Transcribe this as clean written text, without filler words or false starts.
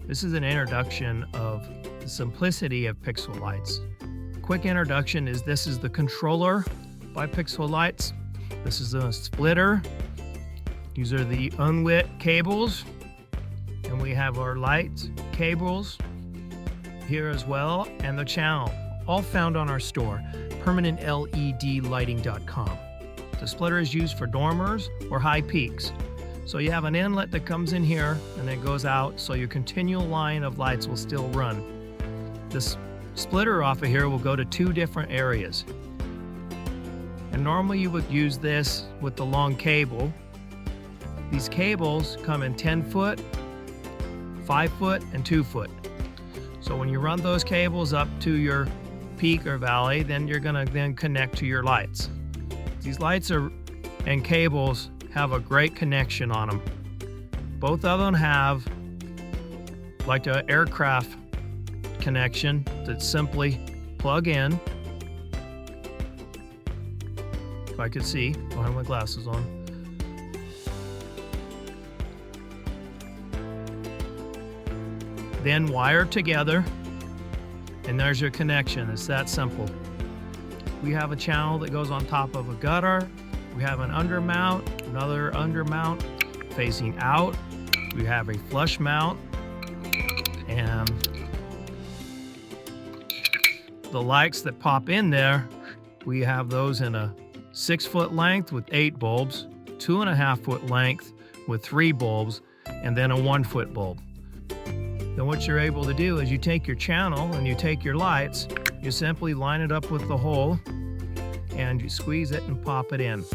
This is an introduction of the simplicity of PixelLights. Quick introduction is this is the controller by PixelLights. This is a splitter. These are the unlit cables. And we have our light cables here as well, and the channel, all found on our store, permanentledlighting.com. The splitter is used for dormers or high peaks. So you have an inlet that comes in here and it goes out, so your continual line of lights will still run. This splitter off of here will go to two different areas. And normally you would use this with the long cable. These cables come in 10-foot, 5-foot, and 2-foot. So when you run those cables up to your peak or valley, then you're gonna then connect to your lights. These lights and cables have a great connection on them. Both of them have like an aircraft connection that simply plug in. If I could see, I'll have my glasses on. Then wire together, and there's your connection. It's that simple. We have a channel that goes on top of a gutter. We have an undermount, another undermount facing out. We have a flush mount, and the lights that pop in there, we have those in a 6-foot length with 8 bulbs, 2.5-foot length with 3 bulbs, and then a 1-foot bulb. Then what you're able to do is you take your channel and you take your lights, you simply line it up with the hole, and you squeeze it and pop it in.